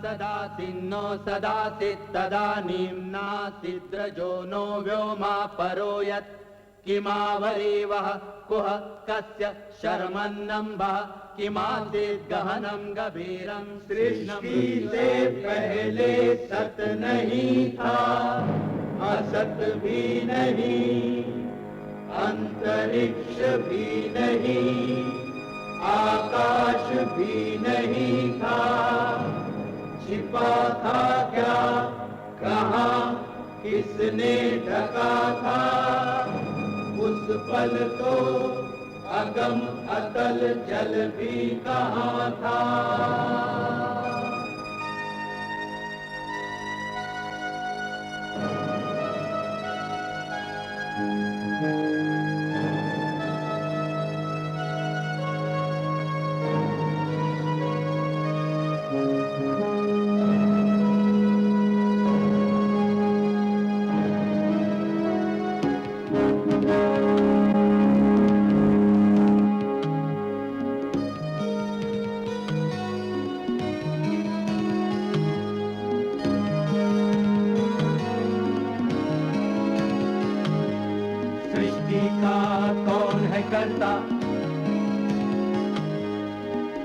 सदासिन्नो सदासित् तदानीं नासिद्रजो नो व्योमा परो यत् किमावरीवः कुह कस्य शर्मन्नम्भः किमासीत् गहनं गभीरं सृष्टि से पहले सत नहीं था, असत भी नहीं, अंतरिक्ष भी नहीं, आकाश भी नहीं था, छिपा था क्या, कहाँ, किसने ढका था, उस पल तो अगम अतल जल भी कहाँ था।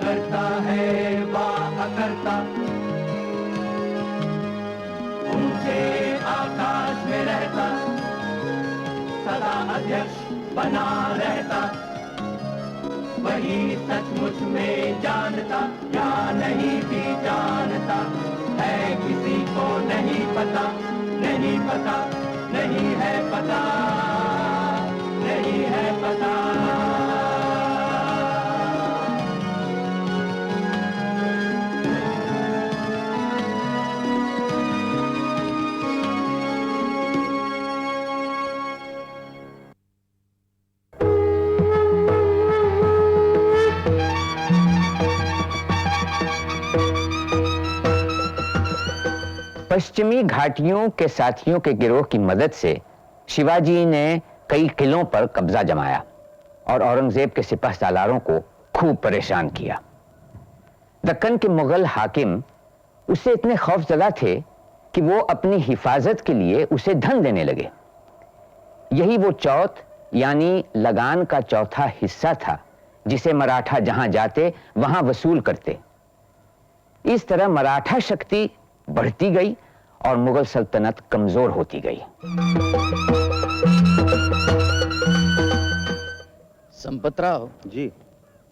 करता है वा अकर्ता, ऊंचे आकाश में रहता, सदा अध्यक्ष बना रहता, वही सचमुच में जानता या नहीं भी जानता है, किसी को नहीं पता, नहीं पता, नहीं है पता, नहीं है पता। पश्चिमी घाटियों के साथियों के गिरोह की मदद से शिवाजी ने कई किलों पर कब्जा जमाया और औरंगजेब के सिपह सालारों को खूब परेशान किया। दक्कन के मुगल हाकिम उससे इतने खौफजदा थे कि वो अपनी हिफाजत के लिए उसे धन देने लगे। यही वो चौथ यानी लगान का चौथा हिस्सा था जिसे मराठा जहां जाते वहां वसूल करते। इस तरह मराठा शक्ति बढ़ती गई और मुगल सल्तनत कमजोर होती गई। संपतराव जी,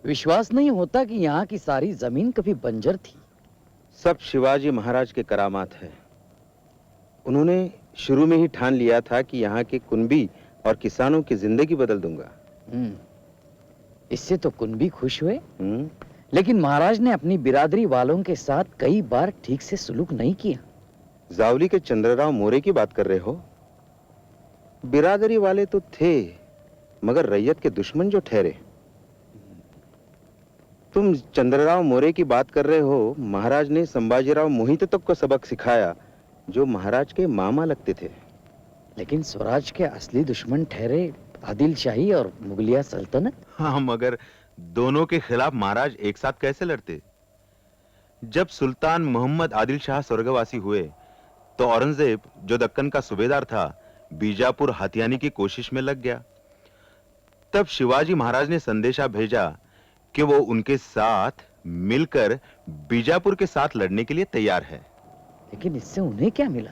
विश्वास नहीं होता कि यहाँ की सारी जमीन कभी बंजर थी। सब शिवाजी महाराज के करामात है। उन्होंने शुरू में ही ठान लिया था कि यहाँ के कुनबी और किसानों की जिंदगी बदल दूंगा। इससे तो कुनबी खुश हुए, लेकिन महाराज ने अपनी बिरादरी वालों के साथ कई बार ठीक से सुलूक नहीं किया। जावली के चंद्रराव मोरे की बात कर रहे हो? बिरादरी वाले तो थे, मगर रैयत के दुश्मन जो ठहरे। तुम चंद्रराव मोरे की बात कर रहे हो। महाराज ने संभाजीराव मोहिते तक को सबक सिखाया, जो महाराज के मामा लगते थे। लेकिन स्वराज के असली दुश्मन ठहरे आदिल शाही और मुगलिया सल्तनत। हाँ, मगर दोनों के खिलाफ महाराज एक साथ कैसे लड़ते? जब सुल्तान मोहम्मद आदिल शाह स्वर्गवासी हुए तो औरंगजेब, जो दक्कन का सूबेदार था, बीजापुर हथियाने की कोशिश में लग गया। तब शिवाजी महाराज ने संदेशा भेजा कि वो उनके साथ मिलकर बीजापुर के साथ लड़ने के लिए तैयार है। लेकिन इससे उन्हें क्या मिला?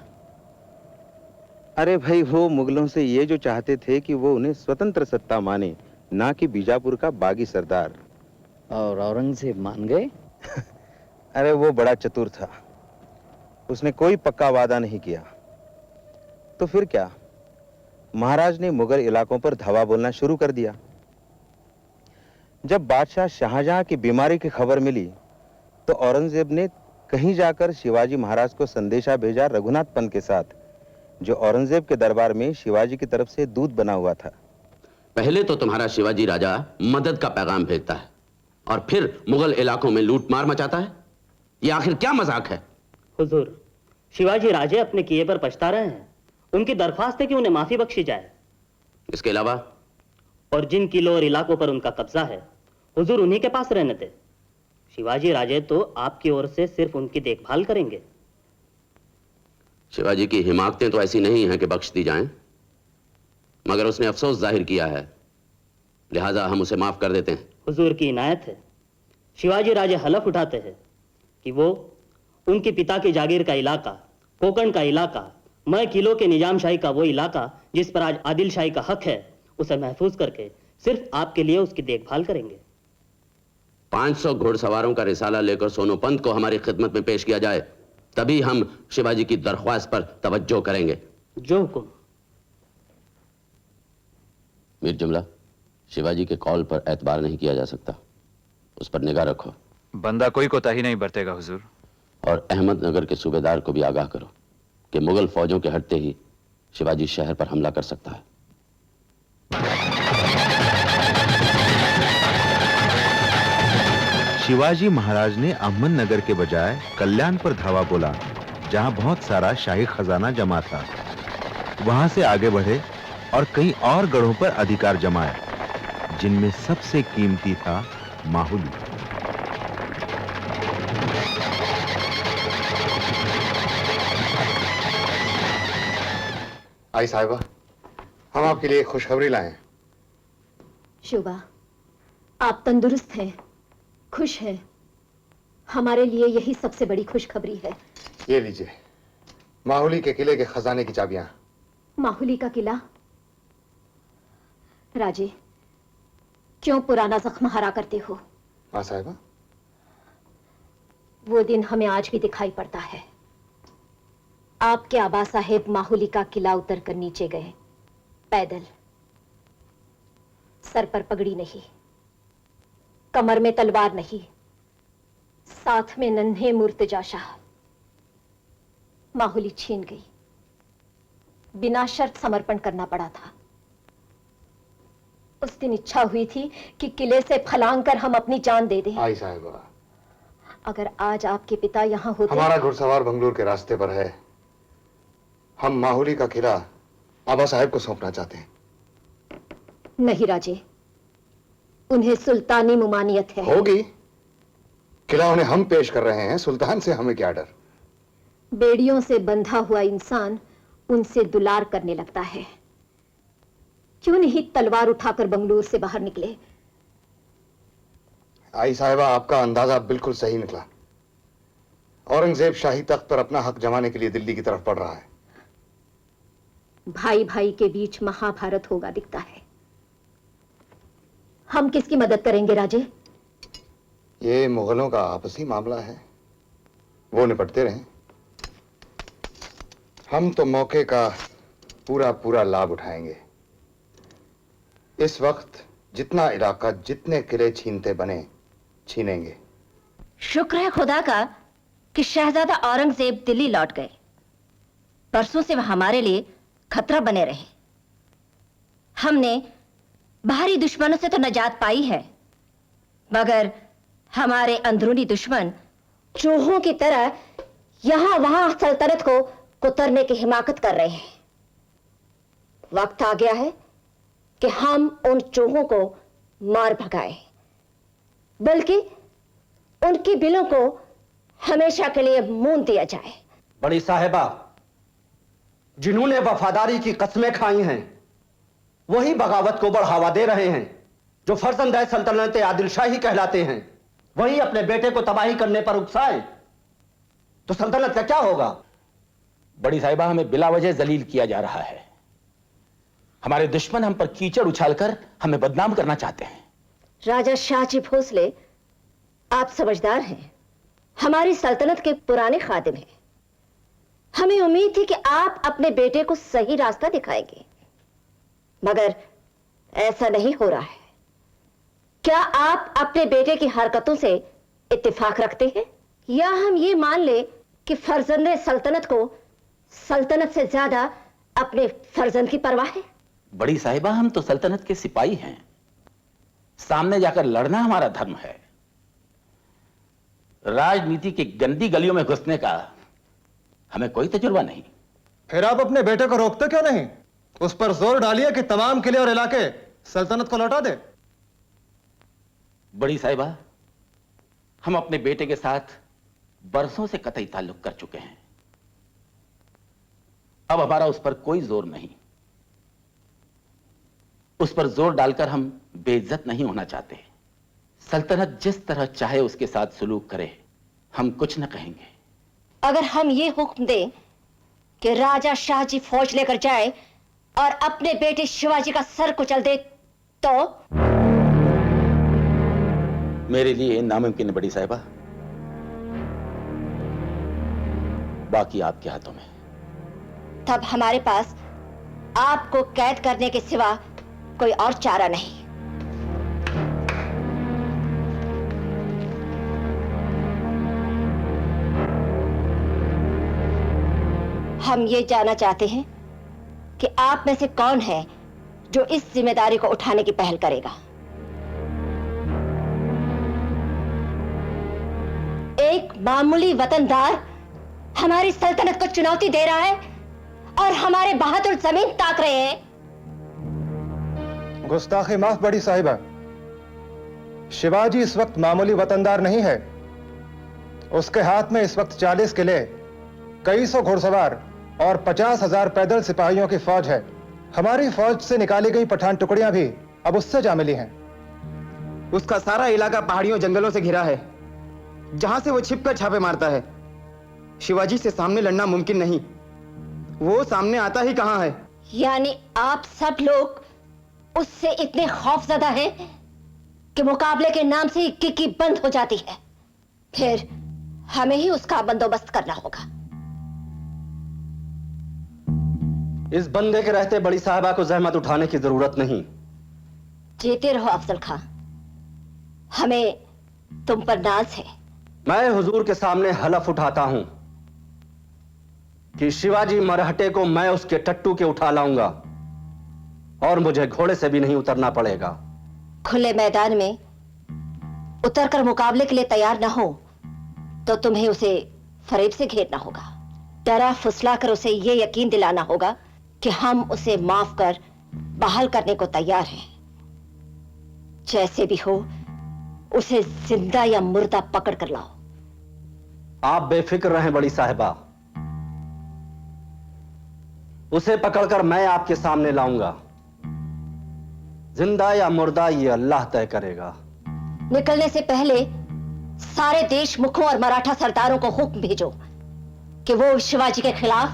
अरे भाई, वो मुगलों से ये जो चाहते थे कि वो उन्हें स्वतंत्र सत्ता माने, ना कि बीजापुर का बागी सरदार। और औरंगजेब मान गए? अरे वो बड़ा चतुर था, उसने कोई पक्का वादा नहीं किया। तो फिर क्या, महाराज ने मुगल इलाकों पर धावा बोलना शुरू कर दिया। जब बादशाह शाहजहां की बीमारी की खबर मिली तो औरंगजेब ने कहीं जाकर शिवाजी महाराज को संदेशा भेजा रघुनाथ पंत के साथ, जो औरंगजेब के दरबार में शिवाजी की तरफ से दूत बना हुआ था। पहले तो तुम्हारा शिवाजी राजा मदद का पैगाम भेजता है और फिर मुगल इलाकों में लूटमार मचाता है। ये आखिर क्या मजाक है? हुजूर, शिवाजी राजे अपने किए पर पछता रहे हैं। उनकी दरख्वास्त है कि उन्हें माफी बख्शी जाए। इसके अलावा? और जिन किलों और इलाकों पर उनका कब्जा है, हुजूर उन्हीं के पास रहने दे। शिवाजी राजे तो आपकी ओर से सिर्फ उनकी देखभाल करेंगे। शिवाजी की हिमाकतें तो ऐसी नहीं हैं कि बख्श दी जाएं, मगर उसने अफसोस जाहिर किया है, लिहाजा हम उसे माफ कर देते हैं। हुजूर की इनायत है। शिवाजी राजे हलफ उठाते हैं कि वो उनके पिता की जागीर का इलाका, कोकण का इलाका, मैं किलो के निजामशाही का वो इलाका जिस पर आज आदिल शाही का हक है, उसे महफूज करके सिर्फ आपके लिए उसकी देखभाल करेंगे। 500 घुड़सवारों का रिसाला लेकर सोनोपंत को हमारी खिदमत में पेश किया जाए, तभी हम शिवाजी की दरख्वास्त पर तवज्जो करेंगे। जो हुकुम। मीर जुमला, शिवाजी के कॉल पर एतबार नहीं किया जा सकता, उस पर निगाह रखो। बंदा कोई कोताही नहीं बरतेगा हुजूर। और अहमदनगर के सूबेदार को भी आगाह करो कि मुगल फौजों के हटते ही शिवाजी शहर पर हमला कर सकता है। शिवाजी महाराज ने अहमदनगर के बजाय कल्याण पर धावा बोला, जहां बहुत सारा शाही खजाना जमा था। वहां से आगे बढ़े और कई और गढ़ों पर अधिकार जमाया, जिनमें सबसे कीमती था माहुली। आई साहिबा, हम आपके लिए खुशखबरी लाए हैं। शुभा, आप तंदुरुस्त हैं, खुश हैं। हमारे लिए यही सबसे बड़ी खुशखबरी है। ये लीजिए, माहुली के किले के खजाने की चाबियां। माहुली का किला? राजे, क्यों पुराना जख्म हरा करते हो? हाँ साहिबा। वो दिन हमें आज भी दिखाई पड़ता है। आपके आबा साहेब माहुली का किला उतर कर नीचे गए, पैदल, सर पर पगड़ी नहीं, कमर में तलवार नहीं, साथ में नन्हे मुर्तजा शाह। माहुली छीन गई, बिना शर्त समर्पण करना पड़ा था। उस दिन इच्छा हुई थी कि किले से फलांग कर हम अपनी जान दे दें। आई साहिबा, अगर आज आपके पिता यहां होते। हमारा घुड़सवार बंगलुरु के रास्ते पर है। हम माहुली का किला आबा साहब को सौंपना चाहते हैं। नहीं राजे, उन्हें सुल्तानी मुमानियत है। होगी, किला उन्हें हम पेश कर रहे हैं, सुल्तान से हमें क्या डर। बेड़ियों से बंधा हुआ इंसान उनसे दुलार करने लगता है। क्यों नहीं तलवार उठाकर बंगलुरु से बाहर निकले? आई साहिबा, आपका अंदाजा बिल्कुल सही निकला। औरंगजेब शाही तख्त पर अपना हक जमाने के लिए दिल्ली की तरफ बढ़ रहा है। भाई भाई के बीच महाभारत होगा दिखता है। हम किसकी मदद करेंगे राजे? ये मुगलों का आपसी मामला है, वो निपटते रहें। हम तो मौके का पूरा पूरा लाभ उठाएंगे। इस वक्त जितना इलाका, जितने किले छीनते बने, छीनेंगे। शुक्र है खुदा का कि शहजादा औरंगजेब दिल्ली लौट गए। परसों से वह हमारे लिए खतरा बने रहे। हमने बाहरी दुश्मनों से तो निजात पाई है, मगर हमारे अंदरूनी दुश्मन चूहों की तरह यहां वहां सल्तनत को कुतरने की हिमाकत कर रहे हैं। वक्त आ गया है कि हम उन चूहों को मार भगाएं, बल्कि उनकी बिलों को हमेशा के लिए मूंद दिया जाए। बड़ी साहिबा, जिन्होंने वफादारी की कस्में खाई हैं, वही बगावत को बढ़ावा दे रहे हैं। जो फर्जंद सल्तनत आदिल शाही कहलाते हैं, वही अपने बेटे को तबाही करने पर उकसाए तो सल्तनत का क्या होगा? बड़ी साहिबा, हमें बिला वजह जलील किया जा रहा है। हमारे दुश्मन हम पर कीचड़ उछालकर हमें बदनाम करना चाहते हैं। राजा शाहजी भोसले, आप समझदार हैं, हमारी सल्तनत के पुराने खादिम हैं। हमें उम्मीद थी कि आप अपने बेटे को सही रास्ता दिखाएंगे, मगर ऐसा नहीं हो रहा है। क्या आप अपने बेटे की हरकतों से इत्तेफाक रखते हैं, या हम ये मान ले कि फर्जंद सल्तनत को सल्तनत से ज्यादा अपने फर्जंद की परवाह है? बड़ी साहिबा, हम तो सल्तनत के सिपाही हैं। सामने जाकर लड़ना हमारा धर्म है। राजनीति की गंदी गलियों में घुसने का हमें कोई तजुर्बा नहीं। फिर आप अपने बेटे को रोकते क्यों नहीं? उस पर जोर डालिए कि तमाम किले और इलाके सल्तनत को लौटा दे। बड़ी साहिबा, हम अपने बेटे के साथ बरसों से कतई ताल्लुक कर चुके हैं। अब हमारा उस पर कोई जोर नहीं। उस पर जोर डालकर हम बेइज्जत नहीं होना चाहते। सल्तनत जिस तरह चाहे उसके साथ सुलूक करे, हम कुछ न कहेंगे। अगर हम ये हुक्म दें कि राजा शाहजी फौज लेकर जाए और अपने बेटे शिवाजी का सर कुचल दे तो? मेरे लिए नामुमकिन है बड़ी साहिबा। बाकी आपके हाथों में। तब हमारे पास आपको कैद करने के सिवा कोई और चारा नहीं। हम ये जानना चाहते हैं कि आप में से कौन है जो इस जिम्मेदारी को उठाने की पहल करेगा। एक मामूली वतनदार हमारी सल्तनत को चुनौती दे रहा है और हमारे बहादुर जमीन ताक रहे हैं। गुस्ताखी माफ बड़ी साहिबा, शिवाजी इस वक्त मामूली वतनदार नहीं है। उसके हाथ में इस वक्त 40 किले, कई सौ घुड़सवार और 50,000 पैदल सिपाहियों की फौज है। हमारी फौज से निकाली गई पठान टुकड़ियां भी अब उससे जा मिली हैं। उसका सारा इलाका पहाड़ियों जंगलों से घिरा है, जहां से वो छिपकर छापे मारता है। शिवाजी से सामने लड़ना मुमकिन नहीं। वो सामने आता ही कहां है। यानी आप सब लोग उससे इतने खौफजदा हैं कि मुकाबले के नाम से किकी बंद हो जाती है। फिर हमें ही उसका बंदोबस्त करना होगा। इस बंदे के रहते बड़ी साहिबा को जहमत उठाने की जरूरत नहीं। जीते रहो अफजल खां, हमें तुम पर नाज है। मैं हुजूर के सामने हलफ उठाता हूं कि शिवाजी मरहटे को मैं उसके टट्टू के उठा लाऊंगा और मुझे घोड़े से भी नहीं उतरना पड़ेगा। खुले मैदान में उतरकर मुकाबले के लिए तैयार ना हो तो तुम्हें उसे फरेब से घेरना होगा। डरा फुसलाकर उसे यह यकीन दिलाना होगा कि हम उसे माफ कर बहाल करने को तैयार हैं। जैसे भी हो उसे जिंदा या मुर्दा पकड़ कर लाओ। आप बेफिक्र रहें बड़ी साहिबा, उसे पकड़कर मैं आपके सामने लाऊंगा। जिंदा या मुर्दा ये अल्लाह तय करेगा। निकलने से पहले सारे देशमुखों और मराठा सरदारों को हुक्म भेजो कि वो शिवाजी के खिलाफ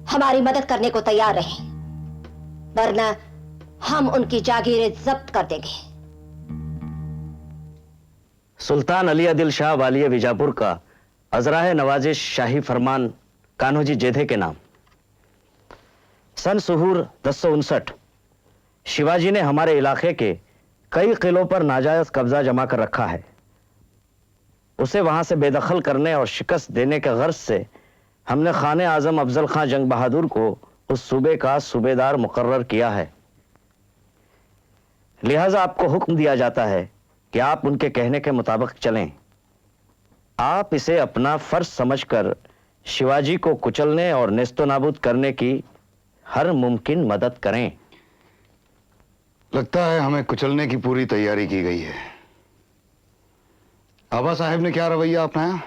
हमारी मदद करने को तैयार रहें, वरना हम उनकी जागीरें जब्त कर देंगे। सुल्तान अली आदिल शाह वालिय बीजापुर का अजराह नवाजिश शाही फरमान कान्होजी जेधे के नाम। सन सुहूर 1059 शिवाजी ने हमारे इलाके के कई किलों पर नाजायज कब्जा जमा कर रखा है। उसे वहां से बेदखल करने और शिकस्त देने के गर्ज से हमने खाने आजम अफजल खां जंग बहादुर को उस सूबे का सूबेदार मुकर्रर किया है। लिहाजा आपको हुक्म दिया जाता है कि आप उनके कहने के मुताबिक चलें। आप इसे अपना फर्ज समझकर शिवाजी को कुचलने और नेस्तो नाबूद करने की हर मुमकिन मदद करें। लगता है हमें कुचलने की पूरी तैयारी की गई है। आबा साहब ने क्या रवैया अपनाया?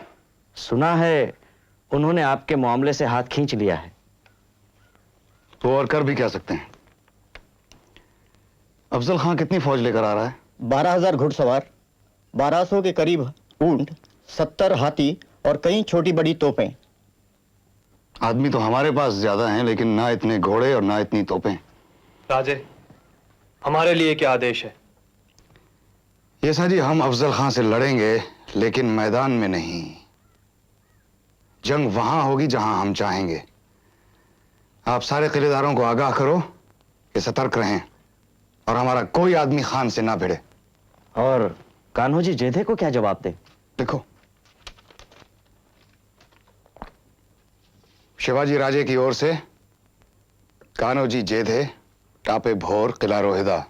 सुना है उन्होंने आपके मामले से हाथ खींच लिया है। तो और कर भी क्या सकते हैं? अफजल खां कितनी फौज लेकर आ रहा है? 12,000 घुड़सवार, 1200 के करीब ऊंट, 70 हाथी और कई छोटी बड़ी तोपें। आदमी तो हमारे पास ज्यादा हैं, लेकिन ना इतने घोड़े और ना इतनी तोपें। राजे, हमारे लिए क्या आदेश है? ये साजी, हम अफजल खां से लड़ेंगे, लेकिन मैदान में नहीं। जंग वहां होगी जहां हम चाहेंगे। आप सारे किलेदारों को आगाह करो कि सतर्क रहें और हमारा कोई आदमी खान से ना भिड़े। और कान्होजी जेधे को क्या जवाब दे? देखो, शिवाजी राजे की ओर से कान्होजी जेधे, टापे भोर, किला रोहिदा।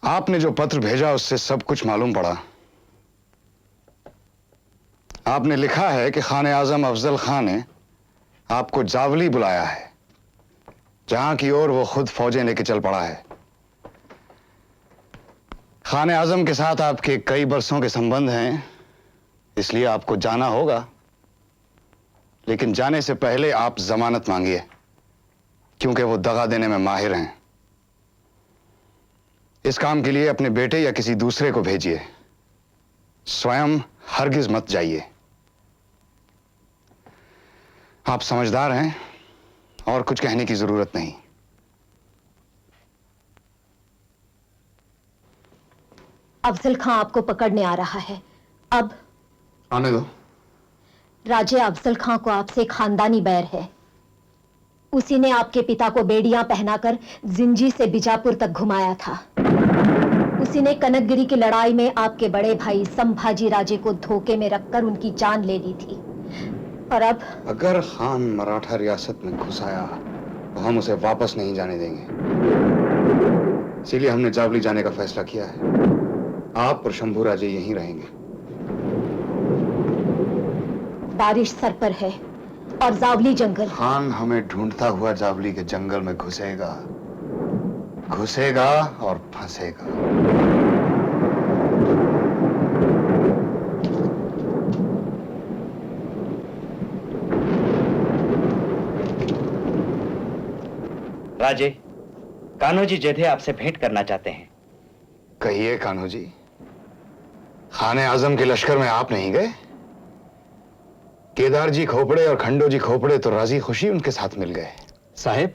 आपने जो पत्र भेजा उससे सब कुछ मालूम पड़ा। आपने लिखा है कि खाने आजम अफजल खां ने आपको जावली बुलाया है, जहां की ओर वो खुद फौजें लेके चल पड़ा है। खाने आजम के साथ आपके कई बरसों के संबंध हैं, इसलिए आपको जाना होगा। लेकिन जाने से पहले आप जमानत मांगिए, क्योंकि वो दगा देने में माहिर हैं। इस काम के लिए अपने बेटे या किसी दूसरे को भेजिए, स्वयं हरगिज मत जाइए। आप समझदार हैं और कुछ कहने की जरूरत नहीं। अफजल खां आपको पकड़ने आ रहा है। अब आने दो। राजे अफजल खां को आपसे खानदानी बैर है। उसी ने आपके पिता को बेड़ियां पहनाकर जिंजी से बीजापुर तक घुमाया था। उसी ने कनकगिरी की लड़ाई में आपके बड़े भाई संभाजी राजे को धोखे में रखकर उनकी जान ले ली थी। और अब अगर खान मराठा रियासत में घुस आया तो हम उसे वापस नहीं जाने देंगे। इसीलिए हमने जावली जाने का फैसला किया है। आप और शंभू राजे यहीं रहेंगे। बारिश सर पर है और जावली जंगल। खान हमें ढूंढता हुआ जावली के जंगल में घुसेगा, घुसेगा और फंसेगा। राजे, कान्होजी जेठे आपसे भेंट करना चाहते हैं। कहिए कान्होजी। खाने आजम के लश्कर में आप नहीं गए? केदार जी खोपड़े और खंडो जी खोपड़े तो राजी खुशी उनके साथ मिल गए। साहेब,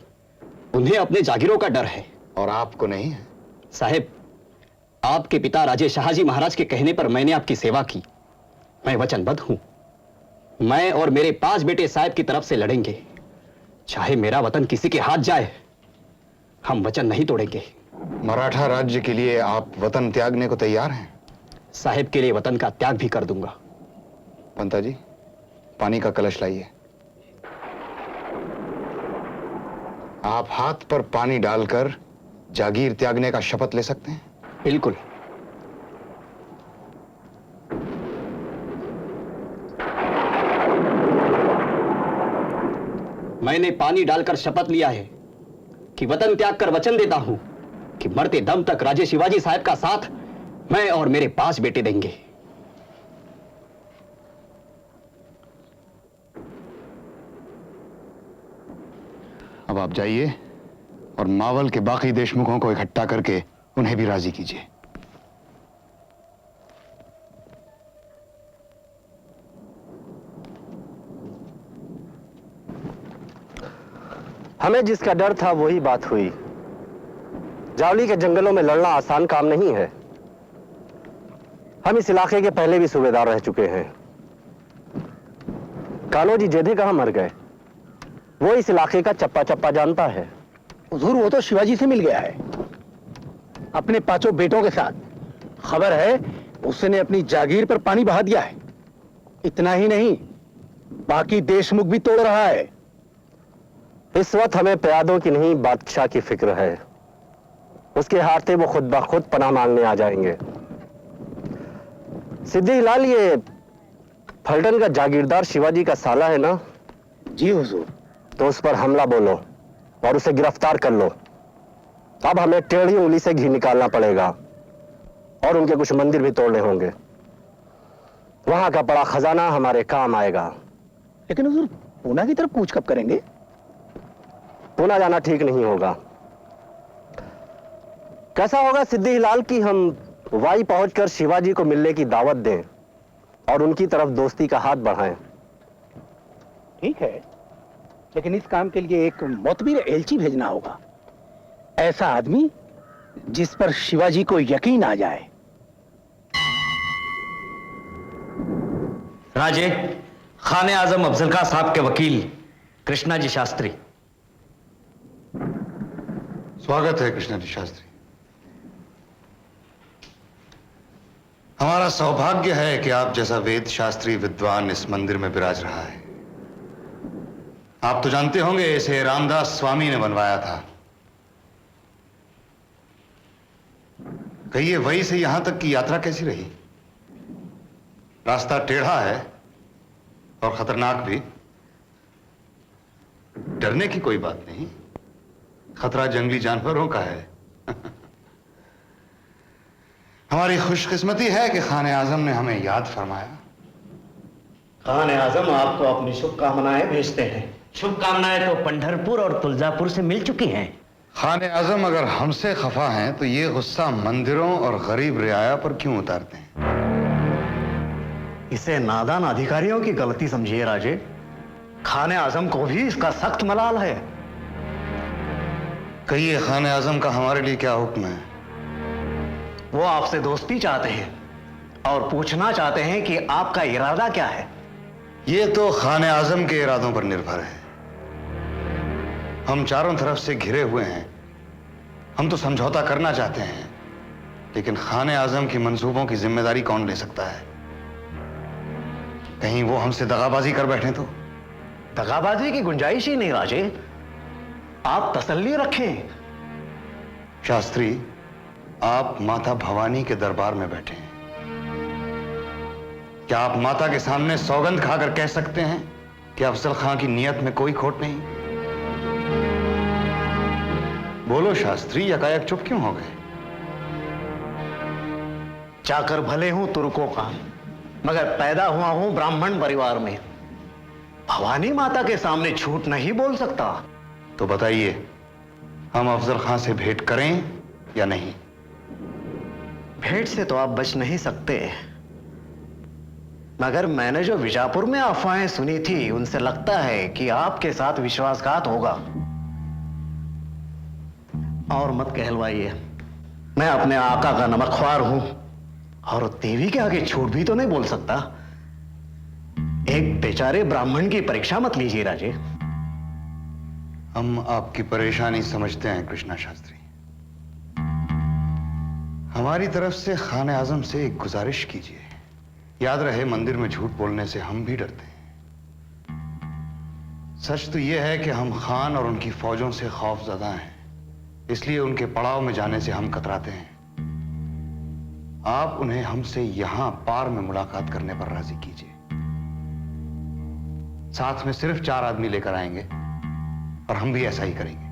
उन्हें अपने जागीरों का डर है। और आपको नहीं है? साहेब, आपके पिता राजे शाहजी महाराज के कहने पर मैंने आपकी सेवा की। मैं वचनबद्ध हूं। मैं और मेरे 5 बेटे साहेब की तरफ से लड़ेंगे, चाहे मेरा वतन किसी के हाथ जाए। हम वचन नहीं तोड़ेंगे। मराठा राज्य के लिए आप वतन त्यागने को तैयार हैं? साहेब के लिए वतन का त्याग भी कर दूंगा। पंता जी, पानी का कलश लाइए। आप हाथ पर पानी डालकर जागीर त्यागने का शपथ ले सकते हैं? बिल्कुल। मैंने पानी डालकर शपथ लिया है कि वतन त्याग कर वचन देता हूं कि मरते दम तक राजे शिवाजी साहब का साथ मैं और मेरे 5 बेटे देंगे। अब आप जाइए और मावल के बाकी देशमुखों को इकट्ठा करके उन्हें भी राजी कीजिए। हमें जिसका डर था वही बात हुई। जावली के जंगलों में लड़ना आसान काम नहीं है। हम इस इलाके के पहले भी सूबेदार रह चुके हैं। कान्होजी जेधे कहां मर गए? वो इस इलाके का चप्पा चप्पा जानता है। हुजूर, वो तो शिवाजी से मिल गया है, अपने 5 बेटों के साथ। खबर है उसने अपनी जागीर पर पानी बहा दिया है। इतना ही नहीं, बाकी देशमुख भी तोड़ रहा है। इस वक्त हमें प्यादों की नहीं, बादशाह की फिक्र है। उसके हाथे वो खुद ब खुद पनाह मांगने आ जाएंगे। सिद्दी लाल, ये फलटन का जागीरदार शिवाजी का साला है ना? जी हुजूर। तो उस पर हमला बोलो और उसे गिरफ्तार कर लो। अब हमें टेढ़ी उंगली से घी निकालना पड़ेगा और उनके कुछ मंदिर भी तोड़ने होंगे। वहां का बड़ा खजाना हमारे काम आएगा। लेकिन हुजूर, पूना की तरफ कूच कब करेंगे? पूना जाना ठीक नहीं होगा। कैसा होगा सिद्दी लाल कि हम वाई पहुंचकर शिवाजी को मिलने की दावत दें और उनकी तरफ दोस्ती का हाथ बढ़ाएं। ठीक है, लेकिन इस काम के लिए एक मोतबिर एलची भेजना होगा। ऐसा आदमी जिस पर शिवाजी को यकीन आ जाए। राजे, खाने आजम अफजल खां साहब के वकील कृष्णा जी शास्त्री। स्वागत है कृष्णा जी शास्त्री। हमारा सौभाग्य है कि आप जैसा वेद शास्त्री विद्वान इस मंदिर में विराज रहा है। आप तो जानते होंगे इसे रामदास स्वामी ने बनवाया था। कहिए, वहीं से यहां तक की यात्रा कैसी रही? रास्ता टेढ़ा है और खतरनाक भी। डरने की कोई बात नहीं, खतरा जंगली जानवरों का है। हमारी खुशकिस्मती है कि खान आजम ने हमें याद फरमाया। खान आजम आपको अपनी शुभकामनाएं भेजते हैं। शुभकामनाएं तो पंढरपुर और तुलजापुर से मिल चुकी हैं। खान आजम अगर हमसे खफा हैं तो ये गुस्सा मंदिरों और गरीब रियाया पर क्यों उतारते हैं? इसे नादान अधिकारियों की गलती समझिए राजे। खान आजम को भी इसका सख्त मलाल है। कहिए खान आजम का हमारे लिए क्या हुक्म है? वो आपसे दोस्ती चाहते हैं और पूछना चाहते हैं कि आपका इरादा क्या है। ये तो खान आजम के इरादों पर निर्भर है। हम चारों तरफ से घिरे हुए हैं। हम तो समझौता करना चाहते हैं, लेकिन खान आजम की मंसूबों की जिम्मेदारी कौन ले सकता है? कहीं वो हमसे दगाबाजी कर बैठे तो? दगाबाजी की गुंजाइश ही नहीं राजे। आप तसल्ली रखें। शास्त्री, आप माता भवानी के दरबार में बैठे हैं। क्या आप माता के सामने सौगंध खाकर कह सकते हैं कि अफजल खां की नीयत में कोई खोट नहीं? बोलो शास्त्री, यकायक चुप क्यों हो गए? चाकर भले हूं तुर्कों का, मगर पैदा हुआ हूं ब्राह्मण परिवार में। भवानी माता के सामने झूठ नहीं बोल सकता। तो बताइए, हम अफजल खां से भेंट करें या नहीं? भेंट से तो आप बच नहीं सकते, मगर मैंने जो विजापुर में अफवाहें सुनी थी उनसे लगता है कि आपके साथ विश्वासघात होगा। और मत कहलवाइए, मैं अपने आका का नमकख्वार हूं और देवी के आगे झूठ भी तो नहीं बोल सकता। एक बेचारे ब्राह्मण की परीक्षा मत लीजिए राजे। हम आपकी परेशानी समझते हैं कृष्णा शास्त्री। हमारी तरफ से खान आजम से एक गुजारिश कीजिए। याद रहे, मंदिर में झूठ बोलने से हम भी डरते हैं। सच तो यह है कि हम खान और उनकी फौजों से खौफजदा हैं, इसलिए उनके पड़ाव में जाने से हम कतराते हैं। आप उन्हें हमसे यहां पार में मुलाकात करने पर राजी कीजिए। साथ में सिर्फ 4 आदमी लेकर आएंगे और हम भी ऐसा ही करेंगे।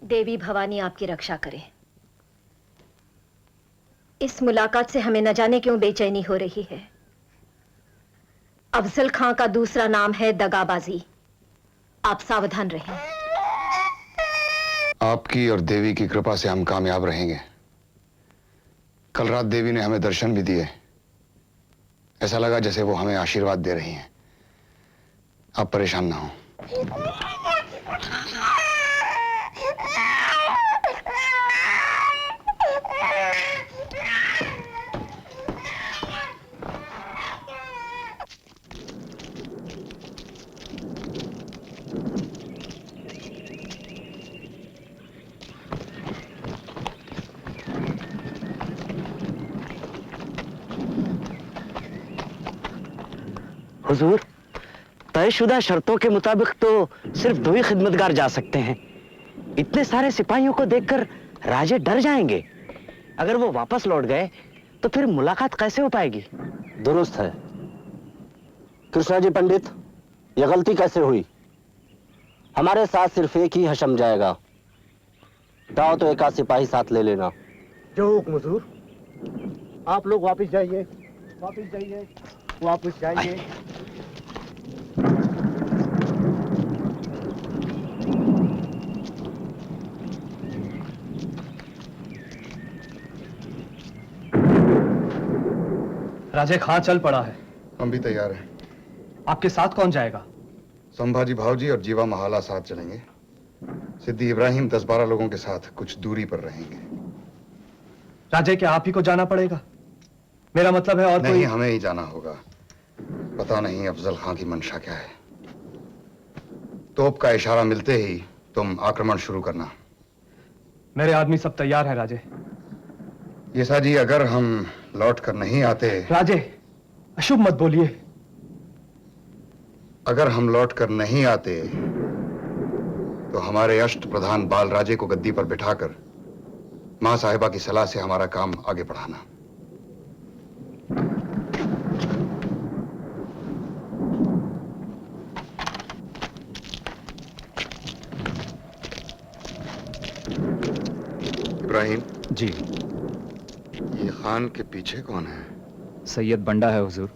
देवी भवानी आपकी रक्षा करे। इस मुलाकात से हमें न जाने क्यों बेचैनी हो रही है। अफजल खां का दूसरा नाम है दगाबाजी। आप सावधान रहें। आपकी और देवी की कृपा से हम कामयाब रहेंगे। कल रात देवी ने हमें दर्शन भी दिए। ऐसा लगा जैसे वो हमें आशीर्वाद दे रही हैं। आप परेशान ना हो। हुजूर, तयशुदा शर्तों के मुताबिक तो सिर्फ 2 ही खिदमतगार जा सकते हैं। इतने सारे सिपाहियों को देखकर राजे डर जाएंगे। अगर वो वापस लौट गए तो फिर मुलाकात कैसे हो पाएगी? दुरुस्त है कृष्णा जी पंडित, यह गलती कैसे हुई? हमारे साथ सिर्फ एक ही हशम जाएगा। जाओ तो एक आध सिपाही साथ ले लेना। जो हुक्म हुजूर। आप लोग वापस जाइए, वापस जाइए, वापस जाइए। राजे खां चल पड़ा है। हम भी तैयार हैं। आपके साथ कौन जाएगा? संभाजी भावजी और जीवा महाला साथ चलेंगे। सिद्दी इब्राहिम 10-12 लोगों के साथ कुछ दूरी पर रहेंगे। राजे, क्या आप ही को जाना पड़ेगा? मेरा मतलब है और नहीं, कोई? हमें ही जाना होगा। पता नहीं अफजल खां की मंशा क्या है। तोप का इशारा मिलते ही तुम आक्रमण शुरू करना। मेरे आदमी सब तैयार हैं राजे। येसा जी, अगर हम लौट कर नहीं आते। राजे, अशुभ मत बोलिए। अगर हम लौट कर नहीं आते तो हमारे अष्ट प्रधान बाल राजे को गद्दी पर बिठाकर मां साहिबा की सलाह से हमारा काम आगे बढ़ाना। इब्राहिम जी। ये खान के पीछे कौन है? सैयद बंडा है हुजूर।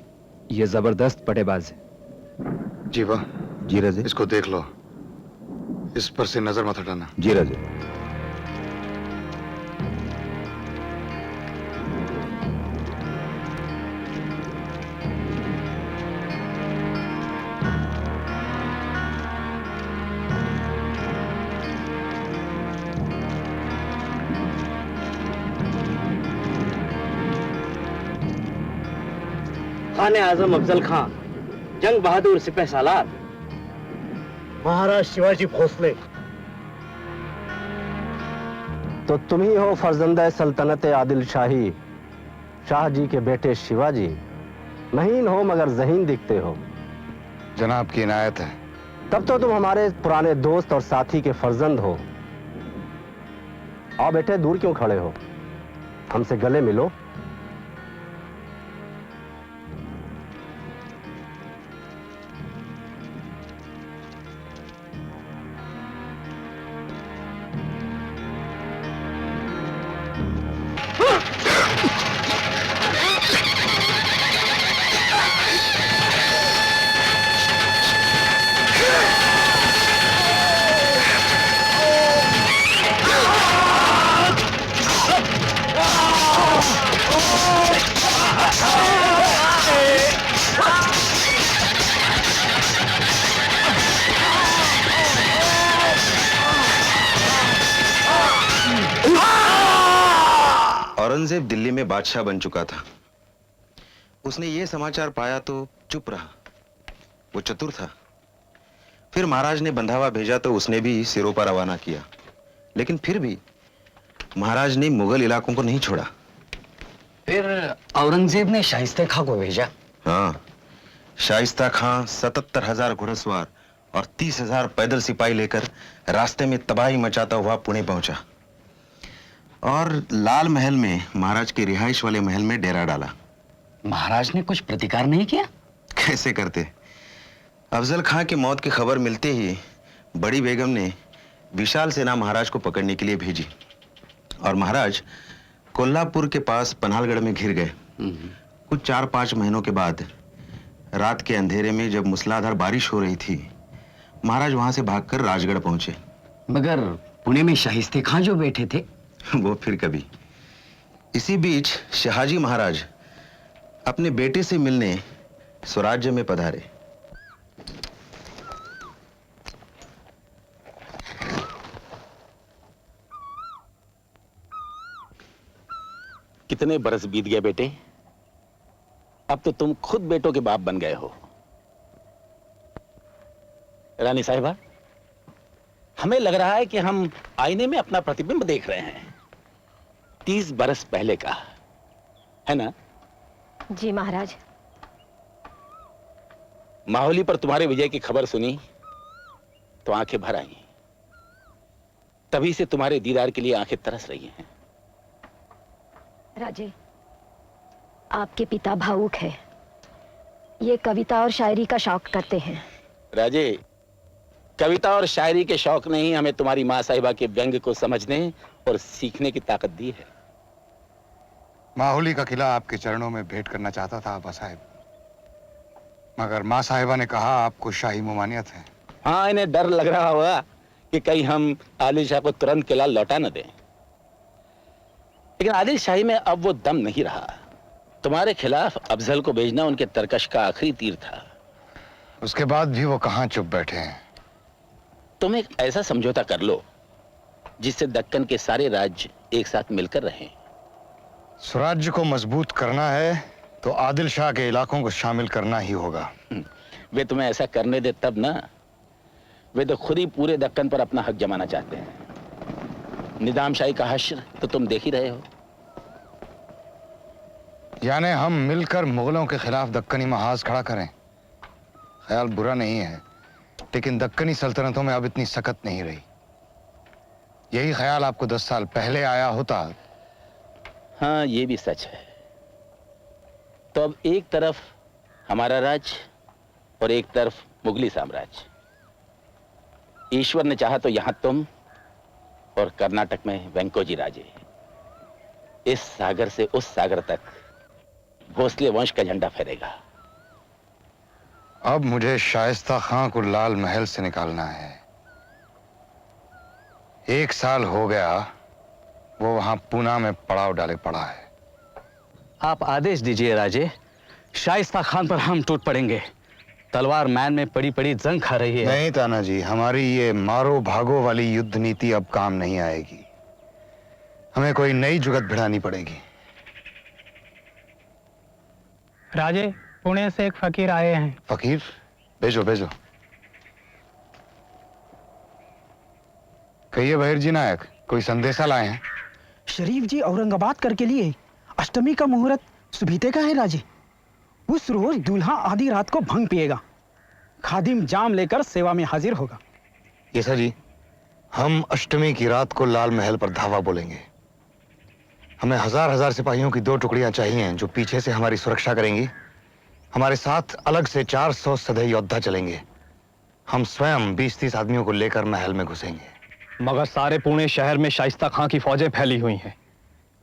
ये जबरदस्त पटेबाज है। जी वाह। जी रजे। इसको देख लो, इस पर से नजर मत हटाना। जी रजे। खान आजम अफजल खान, जंग बहादुर सिपह सालार, महाराज शिवाजी भोसले। तो तुम ही हो फर्जंदा सल्तनत आदिल शाही, शाह जी के बेटे शिवाजी। महीन हो मगर ज़हीन दिखते हो। जनाब की इनायत है। तब तो तुम हमारे पुराने दोस्त और साथी के फर्जंद हो। आओ बेटे, दूर क्यों खड़े हो, हमसे गले मिलो। औरंगजेब दिल्ली में बादशाह बन चुका था। उसने ये समाचार पाया तो चुप रहा। वो चतुर था। फिर महाराज ने बंधावा भेजा तो उसने भी सिरों पर रवाना किया। लेकिन फिर भी महाराज ने मुगल इलाकों को नहीं छोड़ा। फिर औरंगजेब ने शाइस्ता खां को भेजा। हाँ, शाइस्ता खां 77,000 घुड़सवार और 30,000 पैदल सिपाही लेकर रास्ते में तबाही मचाता हुआ पुणे पहुंचा और लाल महल में, महाराज के रिहाइश वाले महल में डेरा डाला। महाराज ने कुछ प्रतिकार नहीं किया? कैसे करते। अफजल खां की मौत की खबर मिलते ही बड़ी बेगम ने विशाल सेना महाराज को पकड़ने के लिए भेजी और महाराज कोल्हापुर के पास पन्हालगढ़ में घिर गए। कुछ 4-5 महीनों के बाद रात के अंधेरे में जब मूसलाधार बारिश हो रही थी, महाराज वहां से भागकर राजगढ़ पहुंचे। मगर पुणे में शाइस्ते खां जो बैठे थे, वो फिर कभी। इसी बीच शहाजी महाराज अपने बेटे से मिलने स्वराज्य में पधारे। कितने बरस बीत गए बेटे, अब तो तुम खुद बेटों के बाप बन गए हो। रानी साहिबा, हमें लग रहा है कि हम आईने में अपना प्रतिबिंब देख रहे हैं, 30 बरस पहले का, है ना? जी महाराज। माहौली पर तुम्हारे विजय की खबर सुनी तो आंखें भर आई। तभी से तुम्हारे दीदार के लिए आंखें तरस रही हैं। राजे, आपके पिता भावुक है। ये कविता और शायरी का शौक करते हैं। राजे, कविता और शायरी के शौक ने ही हमें तुम्हारी मां साहिबा के व्यंग को समझने और सीखने की ताकत दी है। माहौली का किला आपके चरणों में भेंट करना चाहता था आबा साहब, मगर मां साहिबा ने कहा आपको शाही ममानियत है। हाँ, इन्हें डर लग रहा होगा कि कहीं हम आदिल शाह को तुरंत किला लौटा न दें। लेकिन आदिल शाही में अब वो दम नहीं रहा। तुम्हारे खिलाफ अफजल को भेजना उनके तरकश का आखिरी तीर था। उसके बाद भी वो कहां चुप बैठे हैं। तुम एक ऐसा समझौता कर लो जिससे दक्कन के सारे राज्य एक साथ मिलकर रहें। स्वराज्य को मजबूत करना है तो आदिल शाह के इलाकों को शामिल करना ही होगा। वे तुम्हें ऐसा करने दे तब ना। वे तो खुद ही पूरे दक्कन पर अपना हक जमाना चाहते हैं। निजामशाही का हश्र तो तुम देख ही रहे हो। यानी हम मिलकर मुगलों के खिलाफ दक्कनी महाज खड़ा करें। ख्याल बुरा नहीं है, लेकिन दक्कनी सल्तनतों में अब इतनी सकत नहीं रही। यही ख्याल आपको 10 साल पहले आया होता। हाँ, ये भी सच है। तो अब एक तरफ हमारा राज और एक तरफ मुगली साम्राज्य। ईश्वर ने चाहा तो यहां तुम और कर्नाटक में वेंकोजी राजे। इस सागर से उस सागर तक भोसले वंश का झंडा फहरेगा। अब मुझे शाइस्ता खां को लाल महल से निकालना है। 1 साल हो गया वो वहां पूना में पड़ाव डाले पड़ा है। आप आदेश दीजिए राजे, शाइस्ता खान पर हम टूट पड़ेंगे। तलवार मैन में पड़ी पड़ी जंग खा रही है। नहीं ताना जी, हमारी ये मारो भागो वाली युद्ध नीति अब काम नहीं आएगी। हमें कोई नई जुगत भिड़ानी पड़ेगी। राजे, पुणे से एक फकीर आए हैं। फकीर? भेजो भेजो। कहिए बहिर जी नायक, कोई संदेशा लाए हैं? शरीफ जी औरंगाबाद कर के लिए अष्टमी का मुहूर्त सुबीते का है राजे। उस रोज दूल्हा आधी रात को भंग पिएगा, खादिम जाम लेकर सेवा में हाजिर होगा। येसा जी, हम अष्टमी की रात को लाल महल पर धावा बोलेंगे। हमें 1000 सिपाहियों की 2 टुकड़ियां चाहिए जो पीछे से हमारी सुरक्षा करेंगी। हमारे साथ अलग से 400 सधे योद्धा चलेंगे। हम स्वयं 20-30 आदमियों को लेकर महल में घुसेंगे। मगर सारे पुणे शहर में शाइस्ता खां की फौजें फैली हुई हैं।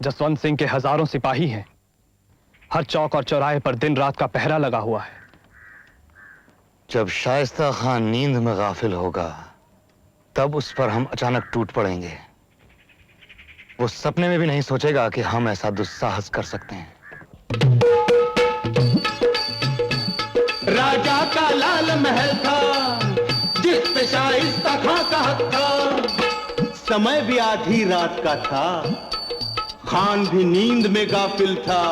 जसवंत सिंह के हजारों सिपाही हैं। हर चौक और चौराहे पर दिन रात का पहरा लगा हुआ है। जब शाइस्ता खां नींद में गाफिल होगा तब उस पर हम अचानक टूट पड़ेंगे। वो सपने में भी नहीं सोचेगा कि हम ऐसा दुस्साहस कर सकते हैं। राजा का लाल महल था जिस पे शाइस्ता खां का हक था। समय भी आधी रात का था, खान भी नींद में गाफिल था।